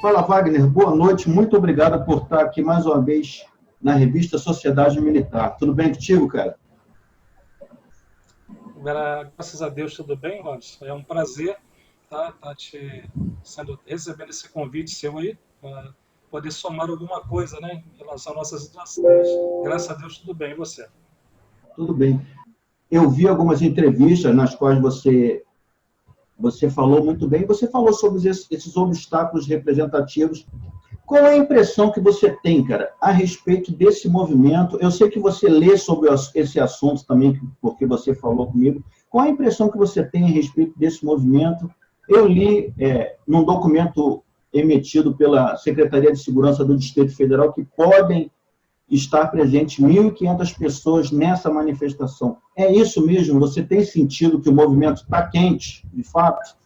Fala, Wagner. Boa noite. Muito obrigado por estar aqui mais uma vez na revista Sociedade Militar. Tudo bem contigo, cara? Graças a Deus, tudo bem, Robson? É um prazer recebendo esse convite seu aí, para poder somar alguma coisa, né, em relação à nossa situação. Mas, graças a Deus, tudo bem. E você? Tudo bem. Eu vi algumas entrevistas nas quais você falou muito bem. Você falou sobre esses obstáculos representativos. Qual é a impressão que você tem, cara, a respeito desse movimento? Eu sei que você lê sobre esse assunto também, porque você falou comigo. Qual é a impressão que você tem a respeito desse movimento? Eu li num documento emitido pela Secretaria de Segurança do Distrito Federal que podem estar presentes 1.500 pessoas nessa manifestação. É isso mesmo? Você tem sentido que o movimento está quente, de fato?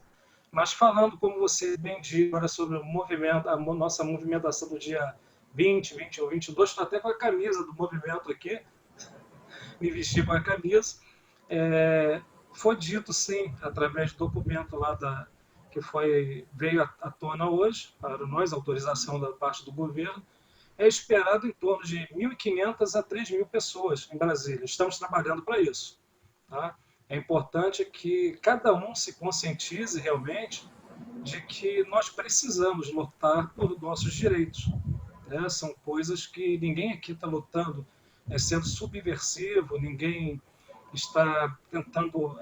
Mas falando, como você bem disse, agora sobre o movimento, a nossa movimentação do dia 20, 21, 22, estou até com a camisa do movimento aqui, me vesti com a camisa. Foi dito, sim, através do documento lá que veio à tona hoje, para nós, autorização da parte do governo, é esperado em torno de 1.500 a 3.000 pessoas em Brasília. Estamos trabalhando para isso. Tá? É importante que cada um se conscientize realmente de que nós precisamos lutar por nossos direitos. Né? São coisas que ninguém aqui está lutando, sendo subversivo, ninguém está tentando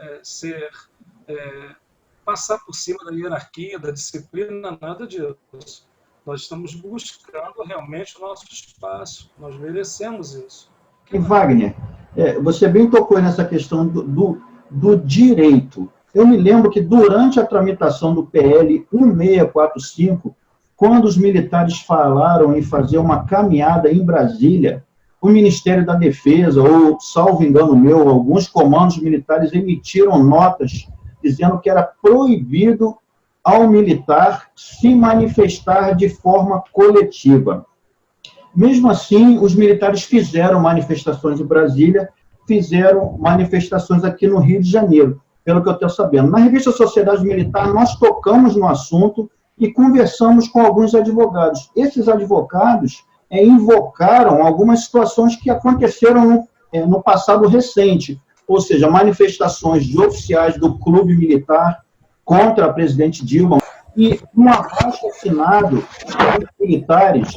passar por cima da hierarquia, da disciplina, nada disso. Nós estamos buscando realmente o nosso espaço, nós merecemos isso. E Wagner, você bem tocou nessa questão do direito. Eu me lembro que durante a tramitação do PL 1645, quando os militares falaram em fazer uma caminhada em Brasília, o Ministério da Defesa, ou, salvo engano meu, alguns comandos militares emitiram notas dizendo que era proibido ao militar se manifestar de forma coletiva. Mesmo assim, os militares fizeram manifestações em Brasília, fizeram manifestações aqui no Rio de Janeiro, pelo que eu estou sabendo. Na revista Sociedade Militar, nós tocamos no assunto e conversamos com alguns advogados. Esses advogados invocaram algumas situações que aconteceram no passado recente, ou seja, manifestações de oficiais do clube militar contra a presidente Dilma e um abaixo-assinado dos militares,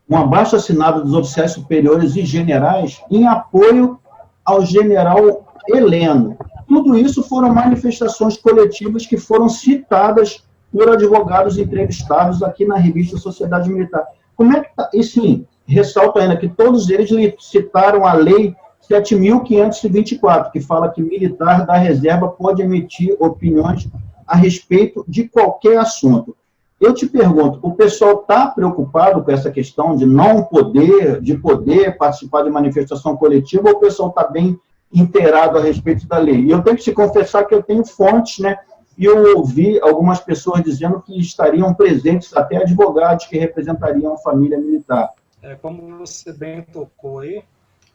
um abaixo-assinado dos oficiais superiores e generais em apoio ao general Heleno. Tudo isso foram manifestações coletivas que foram citadas por advogados entrevistados aqui na revista Sociedade Militar. Como é que está? E sim, ressalto ainda que todos eles citaram a Lei 7.524, que fala que militar da reserva pode emitir opiniões a respeito de qualquer assunto. Eu te pergunto, o pessoal está preocupado com essa questão de não poder, de poder participar de manifestação coletiva, ou o pessoal está bem inteirado a respeito da lei? E eu tenho que te confessar que eu tenho fontes, né? E eu ouvi algumas pessoas dizendo que estariam presentes até advogados que representariam a família militar. Como você bem tocou aí,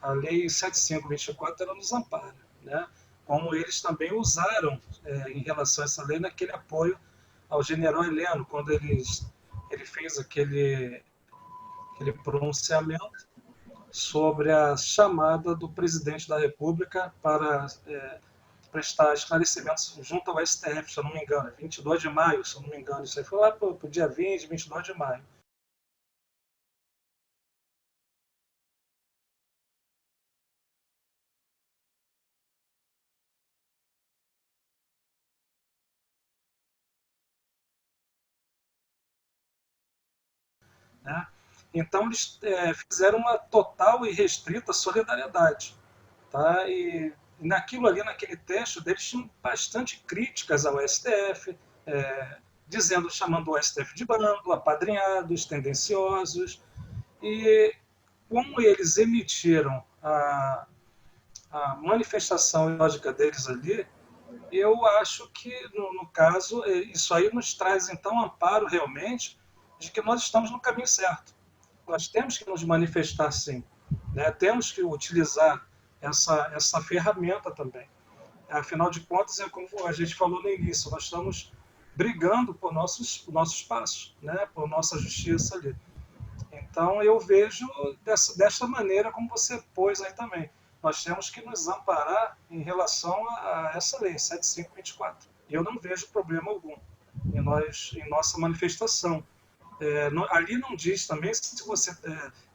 a Lei 7524 ela nos ampara, né? Como eles também usaram em relação a essa lei naquele apoio ao general Heleno, quando ele fez aquele pronunciamento sobre a chamada do presidente da República para prestar esclarecimentos junto ao STF, se eu não me engano, 22 de maio, se eu não me engano, isso aí foi lá para o dia 20, 22 de maio. Né? Então, eles fizeram uma total e restrita solidariedade. Tá? E naquilo ali, naquele texto, eles tinham bastante críticas ao STF, chamando o STF de bando, apadrinhados, tendenciosos. E como eles emitiram a manifestação lógica deles ali, eu acho que, no caso, isso aí nos traz, então, amparo realmente de que nós estamos no caminho certo. Nós temos que nos manifestar, sim. Né? Temos que utilizar essa ferramenta também. Afinal de contas, como a gente falou no início, nós estamos brigando por nosso espaço, né, por nossa justiça ali. Então, eu vejo dessa maneira como você pôs aí também. Nós temos que nos amparar em relação a essa lei, 7524. E eu não vejo problema algum em nossa manifestação. Ali não diz também se você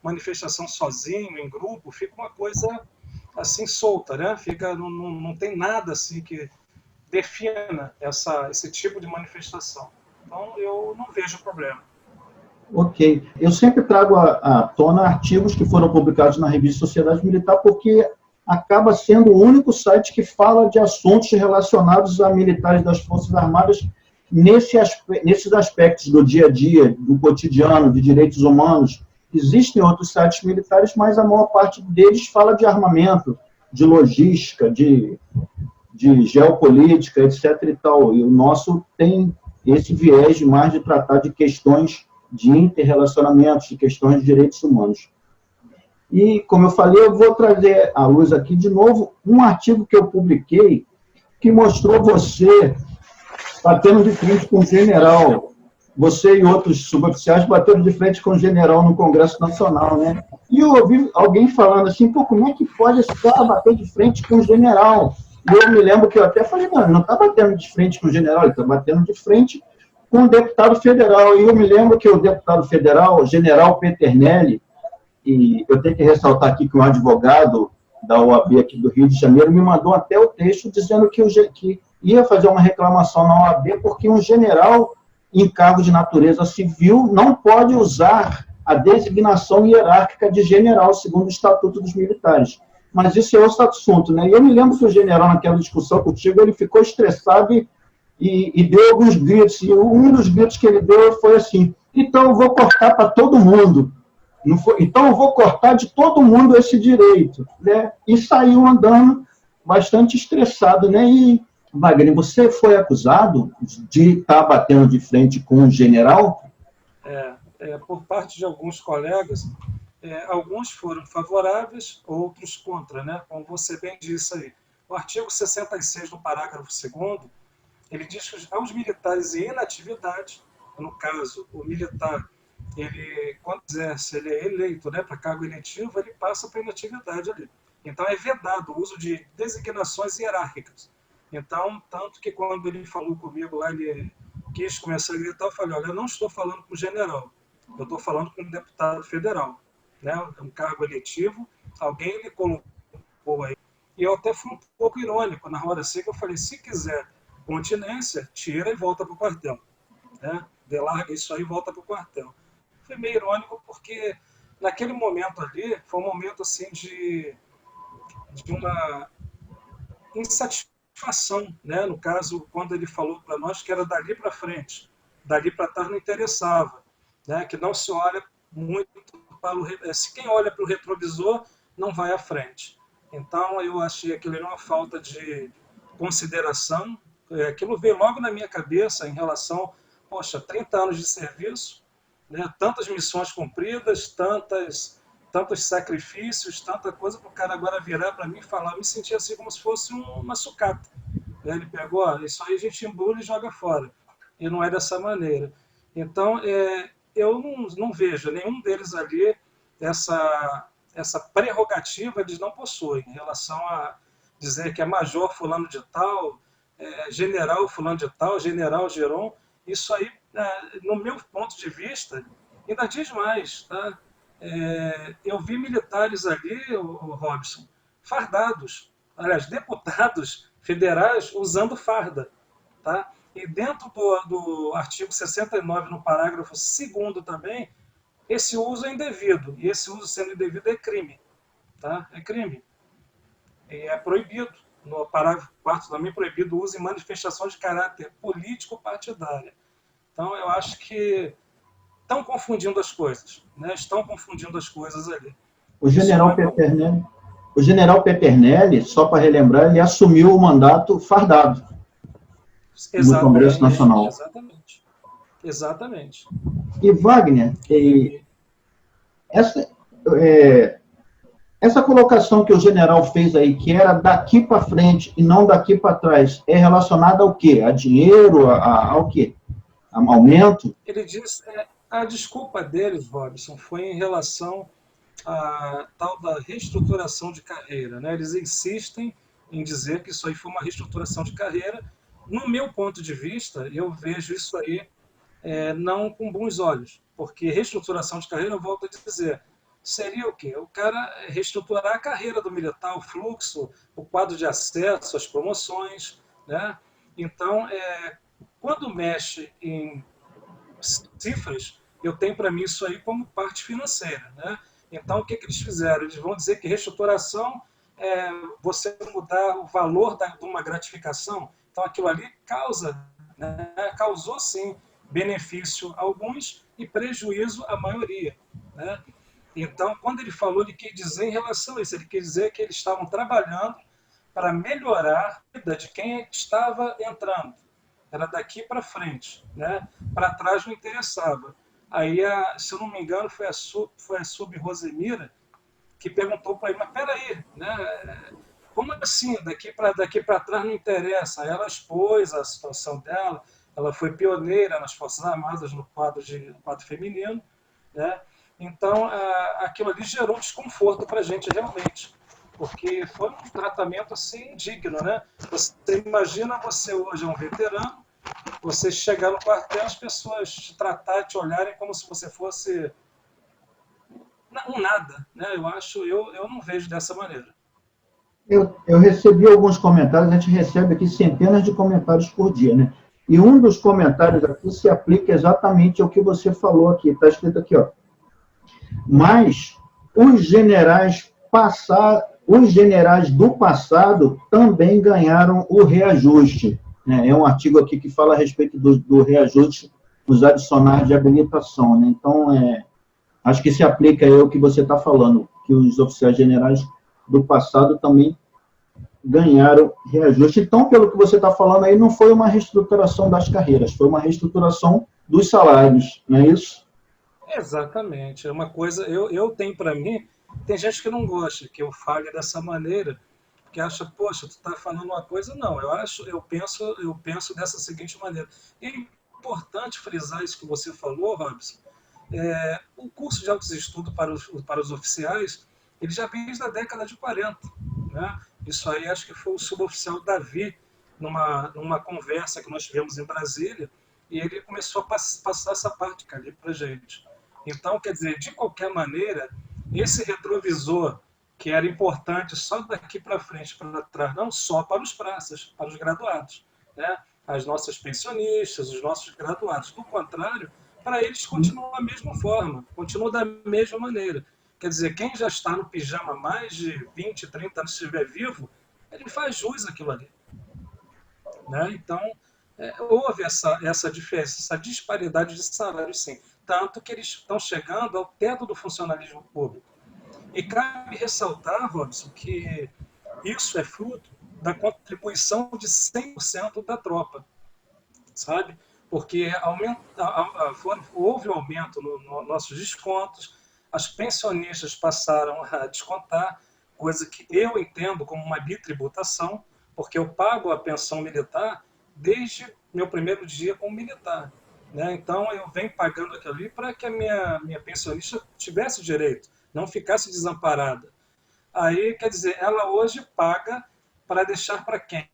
manifestação sozinho, em grupo, fica uma coisa assim solta, né? Não tem nada assim que defina esse tipo de manifestação. Então, eu não vejo problema. Ok. Eu sempre trago à tona artigos que foram publicados na revista Sociedade Militar, porque acaba sendo o único site que fala de assuntos relacionados a militares das Forças Armadas nesses aspectos do dia a dia, do cotidiano, de direitos humanos. Existem outros sites militares, mas a maior parte deles fala de armamento, de logística, de geopolítica, etc. e tal. E o nosso tem esse viés mais de tratar de questões de interrelacionamentos, de questões de direitos humanos. E, como eu falei, eu vou trazer à luz aqui de novo um artigo que eu publiquei que mostrou você batendo de frente com o general. Você e outros suboficiais bateram de frente com o general no Congresso Nacional, né? E eu ouvi alguém falando assim, pô, como é que pode esse cara bater de frente com o general? E eu me lembro que eu até falei, não está batendo de frente com o general, ele está batendo de frente com o deputado federal. E eu me lembro que o deputado federal, general Peternelli, e eu tenho que ressaltar aqui que um advogado da OAB aqui do Rio de Janeiro me mandou até o texto dizendo que ia fazer uma reclamação na OAB porque um general em cargo de natureza civil não pode usar a designação hierárquica de general, segundo o Estatuto dos Militares. Mas isso é outro assunto, né? E eu me lembro que o general, naquela discussão contigo, ele ficou estressado e deu alguns gritos. E um dos gritos que ele deu foi assim, então eu vou cortar para todo mundo. Então eu vou cortar de todo mundo esse direito, né? E saiu andando bastante estressado, né? E, Wagner, você foi acusado de estar batendo de frente com um general? Por parte de alguns colegas, alguns foram favoráveis, outros contra, né? Como você bem disse aí. O artigo 66, no parágrafo 2º, ele diz que aos militares em inatividade, no caso, o militar, quando exerce, ele é eleito, né, para cargo eletivo, ele passa para inatividade ali. Então, é vedado o uso de designações hierárquicas. Então, tanto que quando ele falou comigo lá, ele quis começar a gritar, eu falei, olha, eu não estou falando com o general, eu estou falando com o deputado federal, né, um cargo eletivo, alguém lhe colocou aí. E eu até fui um pouco irônico na hora assim, que eu falei, se quiser continência, tira e volta para o quartel, né, delarga isso aí e volta para o quartel. Foi meio irônico porque naquele momento ali, foi um momento assim de uma insatisfação, né? No caso, quando ele falou para nós que era dali para frente, dali para trás não interessava, né? Que não se olha muito para se quem olha para o retrovisor não vai à frente. Então eu achei aquilo era uma falta de consideração. Aquilo veio logo na minha cabeça em relação, poxa, 30 anos de serviço, né? Tantas missões cumpridas, tantos sacrifícios, tanta coisa para o cara agora virar para mim e falar. Eu me sentia assim como se fosse uma sucata. Ele pegou, isso aí a gente embrulha e joga fora. E não é dessa maneira. Então, eu não vejo nenhum deles ali essa prerrogativa, eles não possuem em relação a dizer que é major fulano de tal, general fulano de tal, general Geron. Isso aí, no meu ponto de vista, ainda diz mais, tá? Eu vi militares ali, o Robson, fardados, aliás, deputados federais usando farda, tá? E dentro do artigo 69, no parágrafo 2º também, esse uso é indevido, e esse uso sendo indevido é crime, tá? É crime. E é proibido. No parágrafo 4º também proibido o uso em manifestações de caráter político-partidário. Então, eu acho que estão confundindo as coisas, né? Estão confundindo as coisas ali. O general Peternelli, só para relembrar, ele assumiu o mandato fardado no Congresso Nacional. Exatamente. E, Wagner, essa colocação que o general fez aí, que era daqui para frente e não daqui para trás, é relacionada ao quê? A dinheiro, ao quê? aumento? Ele diz, a desculpa deles, Robson, foi em relação à tal da reestruturação de carreira, né? Eles insistem em dizer que isso aí foi uma reestruturação de carreira. No meu ponto de vista, eu vejo isso aí não com bons olhos, porque reestruturação de carreira, eu volto a dizer, seria o quê? O cara reestruturar a carreira do militar, o fluxo, o quadro de acesso, as promoções, né? Então, quando mexe em cifras, eu tenho para mim isso aí como parte financeira, né? Então, o que eles fizeram? Eles vão dizer que reestruturação é você mudar o valor de uma gratificação. Então, aquilo ali causou sim benefício a alguns e prejuízo à maioria, né? Então, quando ele falou, ele quis dizer em relação a isso, ele quis dizer que eles estavam trabalhando para melhorar a vida de quem estava entrando. Era daqui para frente, né? Para trás não interessava. Aí, se eu não me engano, foi a Sub Rosemira que perguntou para ele, mas peraí, né? Como assim? Daqui para trás não interessa. Ela expôs a situação dela, ela foi pioneira nas Forças Armadas no quadro feminino, né? Então, aquilo ali gerou desconforto para a gente realmente, porque foi um tratamento assim indigno, né? Você imagina, você hoje é um veterano, você chegar no quartel, as pessoas te tratar, te olharem como se você fosse um nada, né? Eu não vejo dessa maneira. Eu recebi alguns comentários, a gente recebe aqui centenas de comentários por dia, né? E um dos comentários aqui se aplica exatamente ao que você falou aqui. Está escrito aqui, ó. Mas os generais do passado também ganharam o reajuste, né? É um artigo aqui que fala a respeito do reajuste dos adicionais de habilitação, né? Então, acho que se aplica aí ao que você está falando, que os oficiais generais do passado também ganharam reajuste. Então, pelo que você está falando aí, não foi uma reestruturação das carreiras, foi uma reestruturação dos salários, não é isso? Exatamente. É uma coisa, eu tenho para mim, tem gente que não gosta que eu fale dessa maneira, que acha, poxa, tu está falando uma coisa, não, eu penso dessa seguinte maneira. E é importante frisar isso que você falou, Robson. O curso de altos estudos para os oficiais, ele já vem desde a década de 40, né? Isso aí acho que foi o suboficial Davi, numa conversa que nós tivemos em Brasília, e ele começou a passar essa parte ali para a gente. Então, quer dizer, de qualquer maneira, esse retrovisor, que era importante só daqui para frente, para trás, não só para os praças, para os graduados, né? As nossas pensionistas, os nossos graduados. Do contrário, para eles continua da mesma forma, continua da mesma maneira. Quer dizer, quem já está no pijama há mais de 20, 30 anos, se estiver vivo, ele faz jus àquilo ali, né? Então, houve essa diferença, essa disparidade de salários, sim. Tanto que eles estão chegando ao teto do funcionalismo público. E cabe ressaltar, Robson, que isso é fruto da contribuição de 100% da tropa, sabe? Porque houve um aumento nos nossos descontos, as pensionistas passaram a descontar, coisa que eu entendo como uma bitributação, porque eu pago a pensão militar desde meu primeiro dia como militar, né? Então eu venho pagando aquilo ali para que a minha pensionista tivesse direito, não ficasse desamparada. Aí, quer dizer, ela hoje paga para deixar para quem?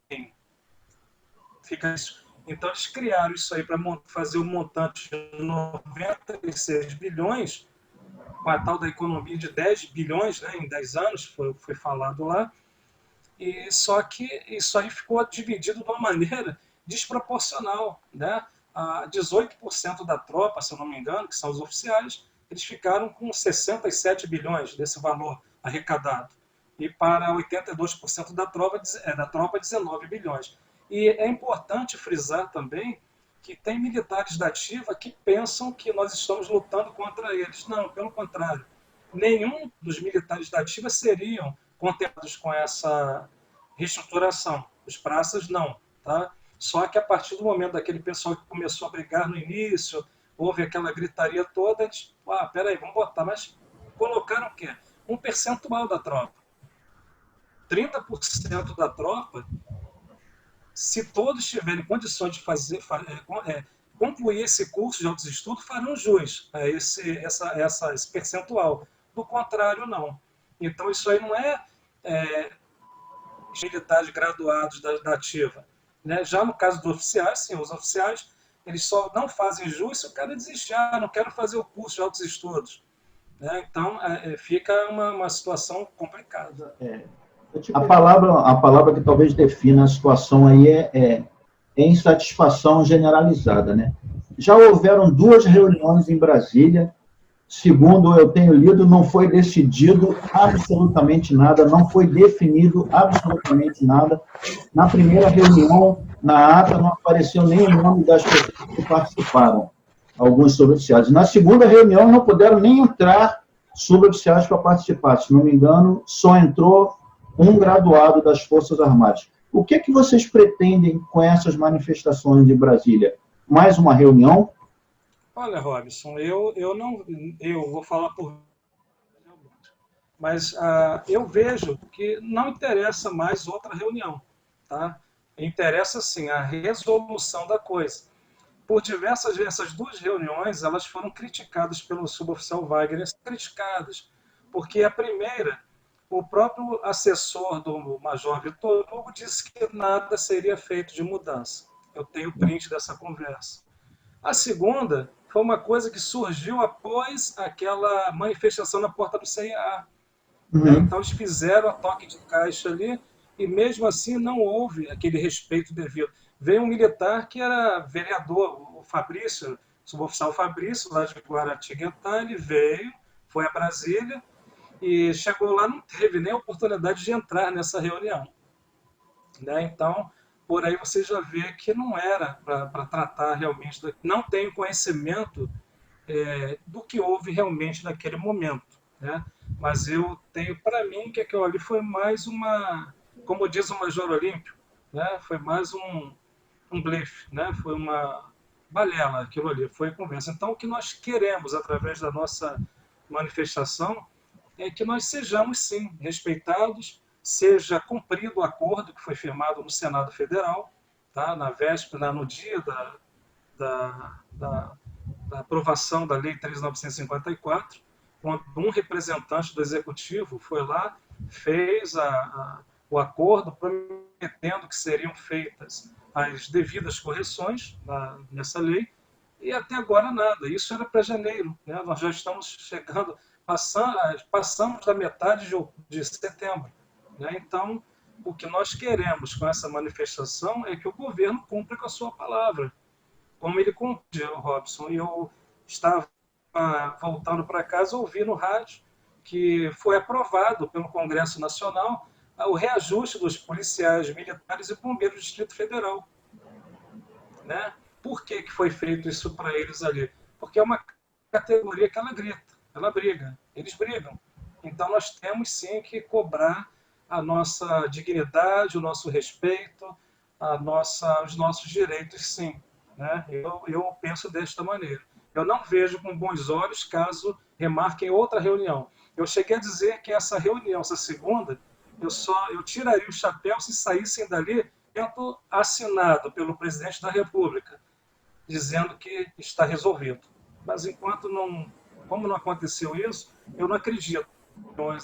Fica isso. Então, eles criaram isso aí para fazer o montante de 96 bilhões, com a tal da economia de 10 bilhões, né, em 10 anos, foi falado lá, e só que isso aí ficou dividido de uma maneira desproporcional, né? 18% da tropa, se eu não me engano, que são os oficiais, eles ficaram com 67 bilhões desse valor arrecadado. E para 82% da tropa, 19 bilhões. E é importante frisar também que tem militares da ativa que pensam que nós estamos lutando contra eles. Não, pelo contrário. Nenhum dos militares da ativa seriam contemplados com essa reestruturação. Os praças não, tá? Só que a partir do momento daquele pessoal que começou a brigar no início, houve aquela gritaria toda, eles, peraí, vamos botar, mas colocaram o quê? Um percentual da tropa. 30% da tropa, se todos tiverem condições de concluir esse curso de altos estudos farão jus a esse percentual. Do contrário, não. Então, isso aí não é militares graduados da ativa. Né? Já no caso dos oficiais, sim, os oficiais eles só não fazem jus se o cara desistir, não quero fazer o curso de altos estudos. Né? Então, fica uma situação complicada. A palavra que talvez defina a situação aí é insatisfação generalizada, né? Já houveram 2 reuniões em Brasília, segundo eu tenho lido, não foi decidido absolutamente nada, não foi definido absolutamente nada. Na primeira reunião, na ata, não apareceu nem o nome das pessoas que participaram, alguns suboficiais. Na segunda reunião, não puderam nem entrar suboficiais para participar. Se não me engano, só entrou um graduado das Forças Armadas. O que vocês pretendem com essas manifestações de Brasília? Mais uma reunião? Olha, Robson, eu vou falar por... Mas eu vejo que não interessa mais outra reunião. Tá? Interessa, sim, a resolução da coisa. Por essas 2 reuniões, elas foram criticadas pelo suboficial Wagner, criticadas, porque a primeira, o próprio assessor do Major Vitor Hugo disse que nada seria feito de mudança. Eu tenho print dessa conversa. A segunda foi uma coisa que surgiu após aquela manifestação na porta do CIA. Né? Então, eles fizeram a toque de caixa ali e, mesmo assim, não houve aquele respeito devido. Veio um militar que era vereador, o Fabrício, o suboficial Fabrício, lá de Guaratinguetá, ele veio, foi a Brasília e chegou lá, não teve nem a oportunidade de entrar nessa reunião. Né? Então, por aí você já vê que não era para tratar realmente, não tem conhecimento do que houve realmente naquele momento. Né? Mas eu tenho para mim que aquilo ali foi mais como diz o Major Olímpio, né? Foi mais um blefe, né? Foi uma balela aquilo ali, foi conversa. Então, o que nós queremos através da nossa manifestação é que nós sejamos, sim, respeitados, seja cumprido o acordo que foi firmado no Senado Federal, tá? Na véspera, no dia da aprovação da Lei 3.954, quando um representante do Executivo foi lá, fez o acordo prometendo que seriam feitas as devidas correções nessa lei, e até agora nada. Isso era para janeiro. Né? Nós já estamos chegando, passamos da metade de setembro. Né? Então, o que nós queremos com essa manifestação é que o governo cumpra com a sua palavra, como ele cumpriu, Robson. E eu estava voltando para casa, ouvi no rádio que foi aprovado pelo Congresso Nacional o reajuste dos policiais, militares e bombeiros do Distrito Federal. Né? Por que foi feito isso para eles ali? Porque é uma categoria que ela grita, ela briga, eles brigam. Então nós temos sim que cobrar a nossa dignidade, o nosso respeito, os nossos direitos, sim. Né? Eu penso desta maneira. Eu não vejo com bons olhos caso remarquem outra reunião. Eu cheguei a dizer que essa reunião, essa segunda, eu tiraria o chapéu se saíssem dali tendo assinado pelo presidente da República, dizendo que está resolvido. Mas enquanto como não aconteceu isso, eu não acredito.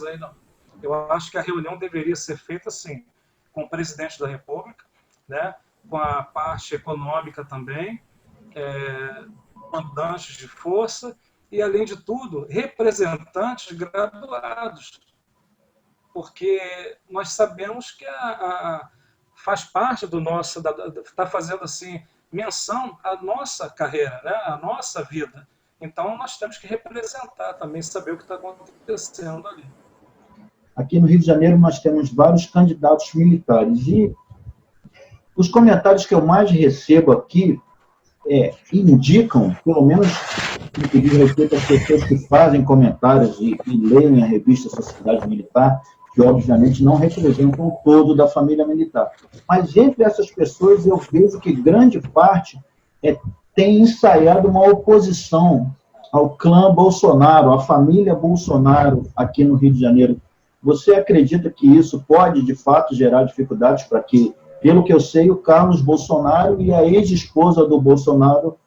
Aí não. Eu acho que a reunião deveria ser feita assim, com o presidente da República, né, com a parte econômica também, comandantes de força e, além de tudo, representantes graduados, porque nós sabemos que faz parte do nosso, está fazendo assim menção à nossa carreira, né, à nossa vida. Então nós temos que representar também, saber o que está acontecendo ali. Aqui no Rio de Janeiro nós temos vários candidatos militares e os comentários que eu mais recebo aqui indicam, pelo menos no que diz respeito às pessoas que fazem comentários e leem a revista Sociedade Militar, que obviamente não representam o todo da família militar. Mas entre essas pessoas eu vejo que grande parte tem ensaiado uma oposição ao clã Bolsonaro, à família Bolsonaro aqui no Rio de Janeiro. Você acredita que isso pode, de fato, gerar dificuldades para que, pelo que eu sei, o Carlos Bolsonaro e a ex-esposa do Bolsonaro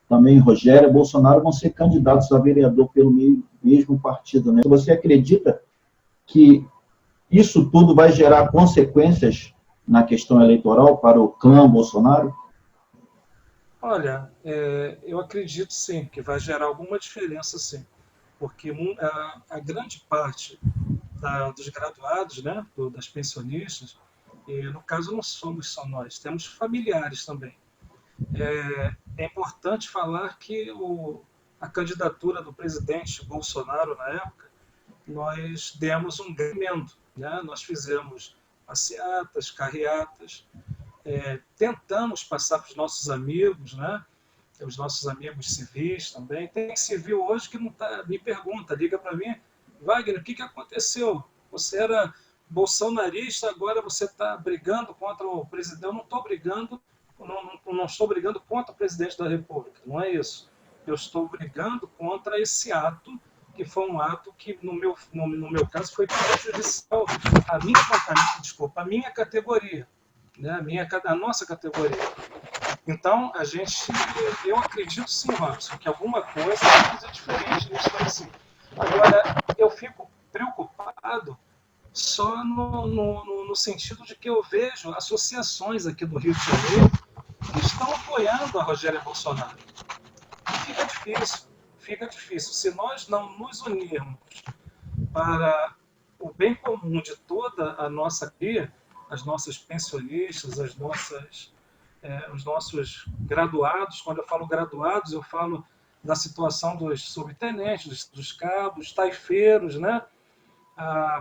também Rogério Bolsonaro vão ser candidatos a vereador pelo mesmo partido, né? Você acredita que isso tudo vai gerar consequências na questão eleitoral para o clã Bolsonaro? Olha, eu acredito sim que vai gerar alguma diferença sim, porque a grande parte dos graduados, né, das pensionistas, e no caso não somos só nós, temos familiares também. É importante falar que a candidatura do presidente Bolsonaro na época, nós demos um tremendo, né? Nós fizemos passeatas, carreatas, tentamos passar para os nossos amigos, né? Os nossos amigos civis também. Tem civil hoje que não tá, me pergunta, liga para mim, Wagner, o que aconteceu? Você era bolsonarista, agora você está brigando contra o presidente. Eu não estou brigando, não estou brigando contra o presidente da República, não é isso. Eu estou brigando contra esse ato, que foi um ato que, no meu caso, foi prejudicial a minha categoria, né? A nossa categoria. Então, eu acredito sim, Robson, que alguma coisa vai fazer diferente nisso daí sim. Agora, eu fico preocupado só no sentido de que eu vejo associações aqui do Rio de Janeiro que estão apoiando a Rogério Bolsonaro. Fica difícil, fica difícil. Se nós não nos unirmos para o bem comum de toda a nossa cria, as nossas pensionistas, os nossos graduados. Quando eu falo graduados, eu falo da situação dos subtenentes, dos cabos, taifeiros, né?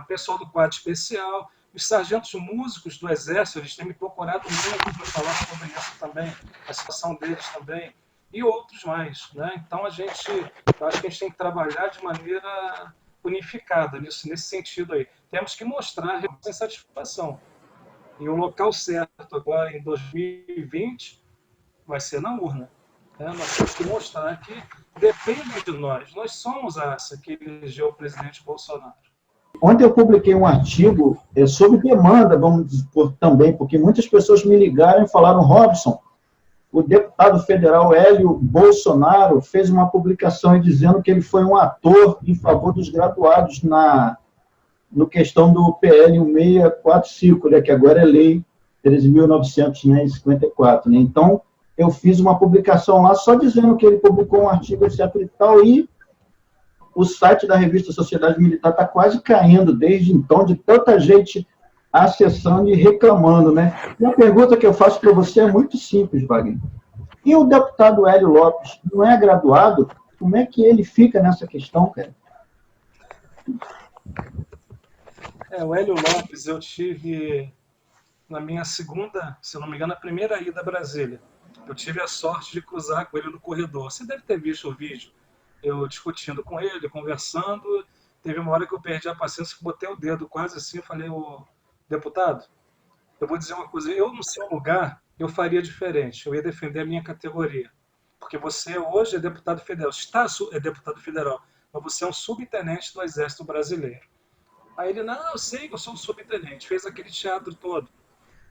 Pessoal do quadro especial, os sargentos músicos do Exército, eles têm me procurado muito para falar sobre isso também, a situação deles também, e outros mais. Né? Então, eu acho que a gente tem que trabalhar de maneira unificada nesse sentido aí. Temos que mostrar a satisfação. E o local certo agora, em 2020, vai ser na urna. Nós temos que mostrar que depende de nós. Nós somos a raça que elegeu o presidente Bolsonaro. Ontem eu publiquei um artigo sob demanda, vamos dizer, também, porque muitas pessoas me ligaram e falaram, Robson, o deputado federal Hélio Bolsonaro fez uma publicação dizendo que ele foi um ator em favor dos graduados no questão do PL 1645, né, que agora é lei 13.954. Né? Então, eu fiz uma publicação lá só dizendo que ele publicou um artigo, etc. e tal, e o site da revista Sociedade Militar está quase caindo desde então, de tanta gente acessando e reclamando. Né? E a pergunta que eu faço para você é muito simples, Wagner. E o deputado Hélio Lopes não é graduado? Como é que ele fica nessa questão, cara? O Hélio Lopes, eu tive na minha segunda, se não me engano, a primeira ida a Brasília. Eu tive a sorte de cruzar com ele no corredor. Você deve ter visto o vídeo. Eu discutindo com ele, conversando. Teve uma hora que eu perdi a paciência, botei o dedo quase assim, falei, ô, deputado, eu vou dizer uma coisa, eu no seu lugar, eu faria diferente, eu ia defender a minha categoria. Porque você hoje é deputado federal, é deputado federal, mas você é um subtenente do Exército Brasileiro. Aí ele, não, eu sei que eu sou um subtenente, fez aquele teatro todo.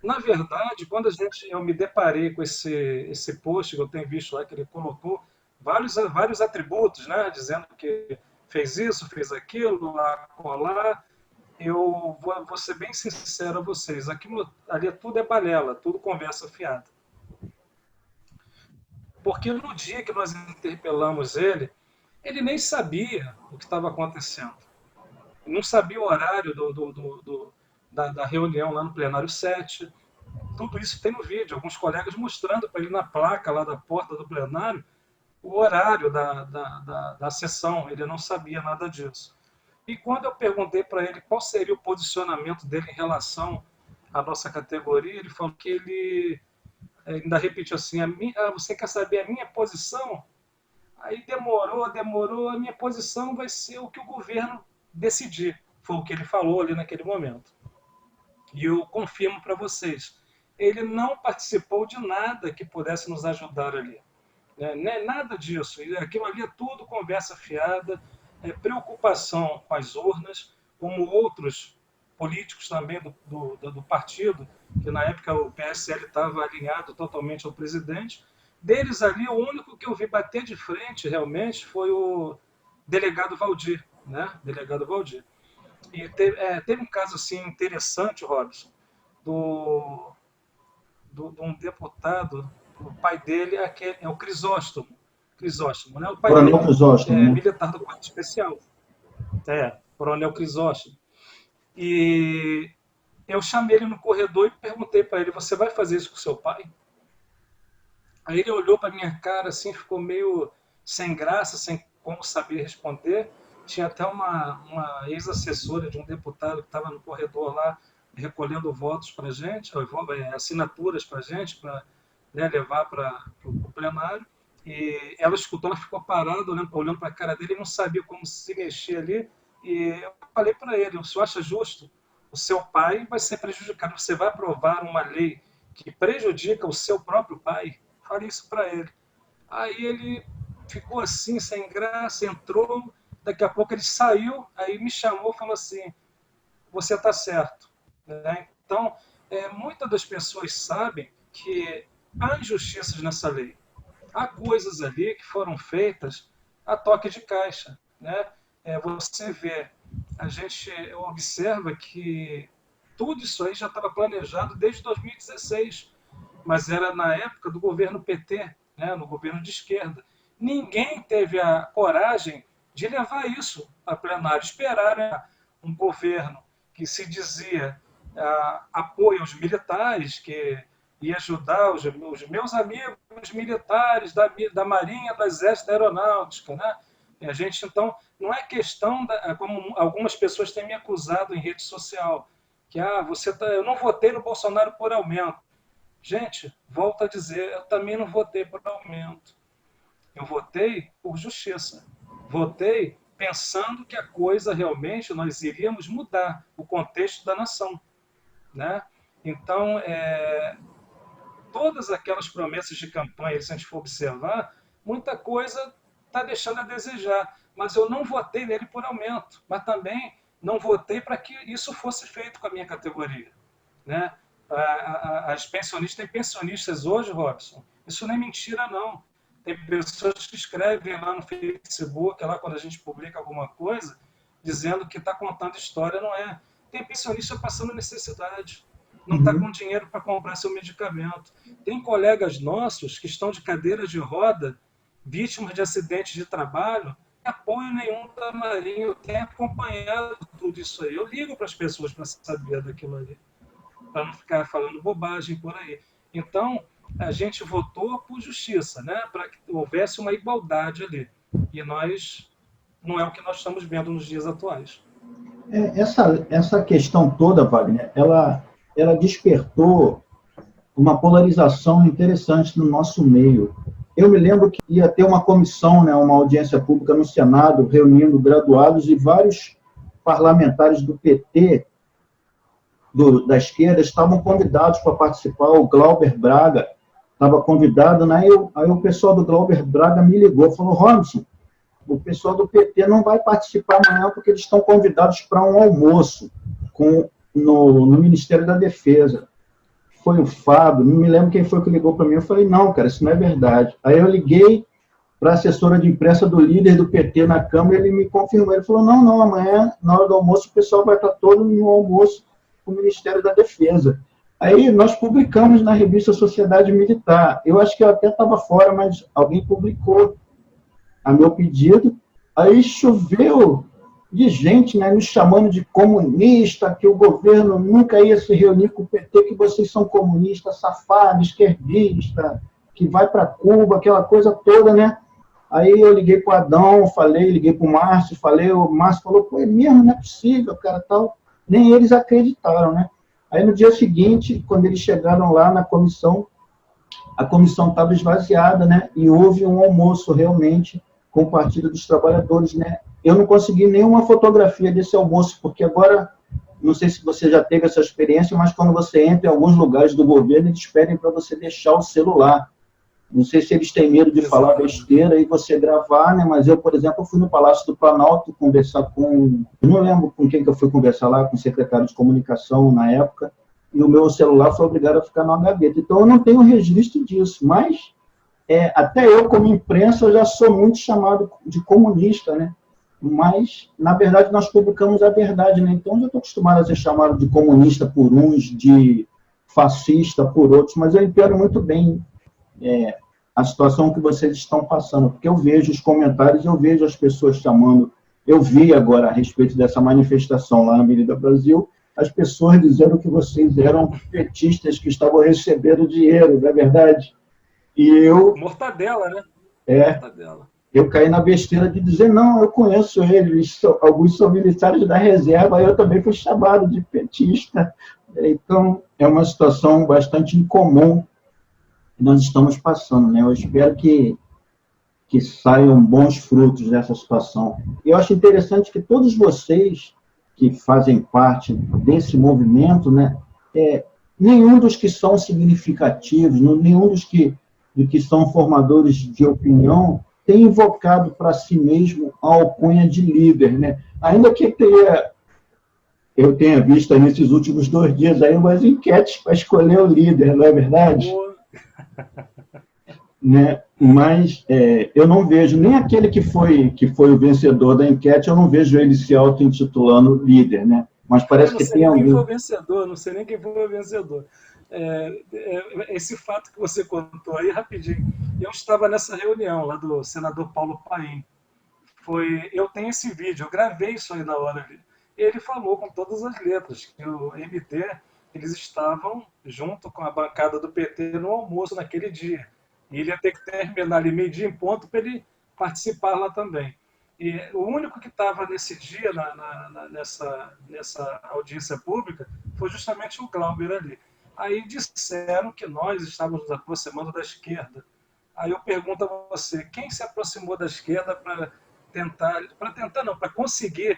Na verdade, quando eu me deparei com esse post que eu tenho visto lá, que ele colocou vários atributos, né, dizendo que fez isso, fez aquilo, lá, colar, eu vou ser bem sincero a vocês, aquilo ali tudo é balela, tudo conversa fiada. Porque no dia que nós interpelamos ele nem sabia o que estava acontecendo. Não sabia o horário da reunião lá no plenário 7. Tudo isso tem no vídeo, alguns colegas mostrando para ele na placa lá da porta do plenário o horário da sessão, ele não sabia nada disso. E quando eu perguntei para ele qual seria o posicionamento dele em relação à nossa categoria, ele falou que ele ainda repetiu assim, você quer saber a minha posição? Aí demorou, a minha posição vai ser o que o governo decidir. Foi o que ele falou ali naquele momento. E eu confirmo para vocês, ele não participou de nada que pudesse nos ajudar ali. Nada disso. Aquilo ali é tudo conversa fiada, preocupação com as urnas, como outros políticos também do partido, que na época o PSL estava alinhado totalmente ao presidente, Deles ali, o único que eu vi bater de frente, realmente, foi o delegado Valdir, né? Delegado Valdir. E teve um caso, assim, interessante, Robson, de um deputado, o pai dele é o Crisóstomo. Crisóstomo, né? O pai Coronel dele Crisóstomo, é né? militar do Quarto Especial. Coronel Crisóstomo. E eu chamei ele no corredor e perguntei para ele: você vai fazer isso com seu pai? Aí ele olhou para minha cara assim, ficou meio sem graça, sem como saber responder. Tinha até uma ex-assessora de um deputado que estava no corredor lá recolhendo votos para a gente, assinaturas para a gente, para, né, levar para o plenário. E ela escutou, ela ficou parada, olhando para a cara dele e não sabia como se mexer ali. E eu falei para ele: o senhor acha justo? O seu pai vai ser prejudicado. Você vai aprovar uma lei que prejudica o seu próprio pai? Falei isso para ele. Aí ele ficou assim, sem graça, entrou, daqui a pouco ele saiu, aí me chamou e falou assim: você está certo. Né? Então, muitas das pessoas sabem que há injustiças nessa lei. Há coisas ali que foram feitas a toque de caixa. Né? Você vê, a gente observa que tudo isso aí já estava planejado desde 2016, mas era na época do governo PT, né, no governo de esquerda. Ninguém teve a coragem de levar isso a plenário. Esperaram um governo que se dizia apoio aos militares, que ia ajudar os meus amigos militares da Marinha, do Exército, da Aeronáutica. Né? E a gente, então, não é questão, como algumas pessoas têm me acusado em rede social, que eu não votei no Bolsonaro por aumento. Gente, volto a dizer, eu também não votei por aumento. Eu votei por justiça. Votei pensando que a coisa realmente nós iríamos mudar o contexto da nação. Né? Então, todas aquelas promessas de campanha, se a gente for observar, muita coisa está deixando a desejar. Mas eu não votei nele por aumento, mas também não votei para que isso fosse feito com a minha categoria. Né? As pensionistas, tem pensionistas hoje, Robson, isso não é mentira, não. Tem pessoas que escrevem lá no Facebook, lá quando a gente publica alguma coisa, dizendo que está contando história, não é. Tem pensionista passando necessidade, não está com dinheiro para comprar seu medicamento. Tem colegas nossos que estão de cadeira de roda, vítimas de acidentes de trabalho, apoio nenhum da Marinha. Eu tenho acompanhado tudo isso aí. Eu ligo para as pessoas para saber daquilo ali, para não ficar falando bobagem por aí. Então, a gente votou por justiça, né? Para que houvesse uma igualdade ali. E não é o que nós estamos vendo nos dias atuais. Essa questão toda, Wagner, ela despertou uma polarização interessante no nosso meio. Eu me lembro que ia ter uma comissão, né, uma audiência pública no Senado, reunindo graduados e vários parlamentares do PT, da esquerda, estavam convidados para participar. O Glauber Braga estava convidado, né? Aí o pessoal do Glauber Braga me ligou, falou: Robson, o pessoal do PT não vai participar amanhã porque eles estão convidados para um almoço no Ministério da Defesa. Foi o Fábio, não me lembro quem foi que ligou para mim. Eu falei: não, cara, isso não é verdade. Aí eu liguei para a assessora de imprensa do líder do PT na Câmara, ele me confirmou. Ele falou: não, amanhã, na hora do almoço, o pessoal vai estar todo no almoço com o Ministério da Defesa. Aí nós publicamos na revista Sociedade Militar. Eu acho que eu até estava fora, mas alguém publicou a meu pedido. Aí choveu de gente, né, nos chamando de comunista, que o governo nunca ia se reunir com o PT, que vocês são comunistas, safados, esquerdistas, que vai para Cuba, aquela coisa toda, né? Aí eu liguei para o Adão, liguei para o Márcio, o Márcio falou: pô, é mesmo, não é possível, cara, tal. Nem eles acreditaram, né? Aí no dia seguinte, quando eles chegaram lá na comissão, a comissão estava esvaziada, né? E houve um almoço realmente com o Partido dos Trabalhadores, né? Eu não consegui nenhuma fotografia desse almoço, porque agora, não sei se você já teve essa experiência, mas quando você entra em alguns lugares do governo, eles pedem para você deixar o celular. Não sei se eles têm medo de falar besteira e você gravar, né? Mas eu, por exemplo, fui no Palácio do Planalto conversar com... Eu não lembro com quem que eu fui conversar lá, com o secretário de comunicação na época, e o meu celular foi obrigado a ficar na gaveta. Então, eu não tenho registro disso, mas até eu, como imprensa, eu já sou muito chamado de comunista, né? Mas, na verdade, nós publicamos a verdade, né? Então, eu já estou acostumado a ser chamado de comunista por uns, de fascista por outros, mas eu entendo muito bem a situação que vocês estão passando, porque eu vejo os comentários, eu vejo as pessoas chamando, eu vi agora a respeito dessa manifestação lá na Avenida Brasil, as pessoas dizendo que vocês eram petistas que estavam recebendo dinheiro, não é verdade? E eu... Mortadela, né? Mortadela. Eu caí na besteira de dizer, não, eu conheço eles, alguns são militares da reserva, eu também fui chamado de petista. Então, é uma situação bastante incomum que nós estamos passando, né? Eu espero que saiam bons frutos dessa situação. Eu acho interessante que todos vocês que fazem parte desse movimento, né, nenhum dos que são significativos, nenhum dos que são formadores de opinião tem invocado para si mesmo a alcunha de líder, né? Ainda que eu tenha visto nesses últimos 2 dias aí umas enquetes para escolher o líder, não é verdade? Né? Mas eu não vejo nem aquele que foi o vencedor da enquete, eu não vejo ele se auto-intitulando líder, né? Mas parece que tem alguém... Não sei nem quem foi o vencedor. Esse fato que você contou aí, rapidinho. Eu estava nessa reunião lá do senador Paulo Paim. Eu tenho esse vídeo, eu gravei isso aí na hora ali. Ele falou com todas as letras que o MT, eles estavam junto com a bancada do PT no almoço naquele dia. E ele ia ter que terminar ali meio-dia em ponto para ele participar lá também. E o único que estava nesse dia, nessa audiência pública, foi justamente o Glauber ali. Aí disseram que nós estávamos nos aproximando da esquerda. Aí eu pergunto a você, quem se aproximou da esquerda para conseguir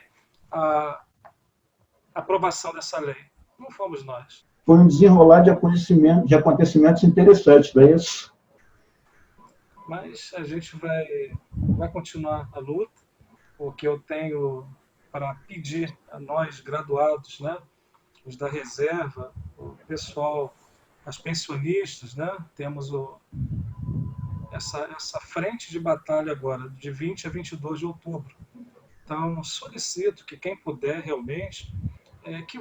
a aprovação dessa lei? Não fomos nós. Foi um desenrolar de acontecimentos interessantes, não é isso? Mas a gente vai continuar a luta. O que eu tenho para pedir a nós, graduados, né, os da reserva, o pessoal, as pensionistas, né, temos essa frente de batalha agora, de 20 a 22 de outubro. Então, solicito que quem puder realmente, que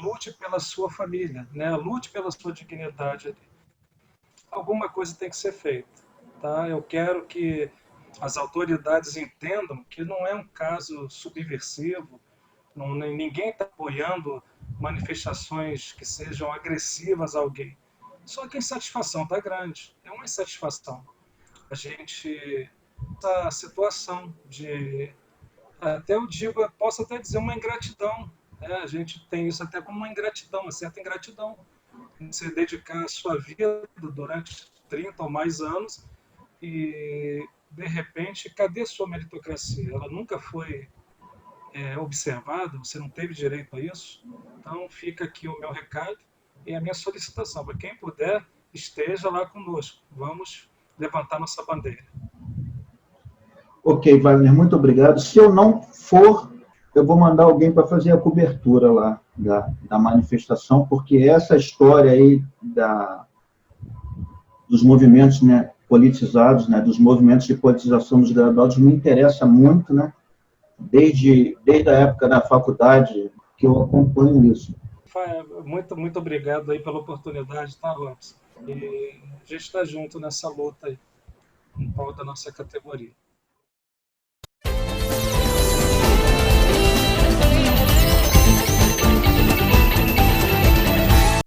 lute pela sua família, né, lute pela sua dignidade. Alguma coisa tem que ser feita. Tá? Eu quero que as autoridades entendam que não é um caso subversivo, ninguém está apoiando manifestações que sejam agressivas a alguém. Só que a insatisfação está grande, é uma insatisfação. A gente, essa situação de, posso até dizer uma ingratidão, né? A gente tem isso até como uma ingratidão, uma certa ingratidão. Você dedicar a sua vida durante 30 ou mais anos e, de repente, cadê sua meritocracia? Ela nunca foi observada, você não teve direito a isso. Então, fica aqui o meu recado e a minha solicitação. Para quem puder, esteja lá conosco. Vamos levantar nossa bandeira. Ok, Wagner, muito obrigado. Se eu não for, eu vou mandar alguém para fazer a cobertura lá da manifestação, porque essa história aí dos movimentos, né, politizados, né, dos movimentos de politização dos graduados me interessa muito, né, desde a época da faculdade que eu acompanho isso. Muito, muito obrigado aí pela oportunidade, tá, Robson? E a gente está junto nessa luta aí, em prol da nossa categoria.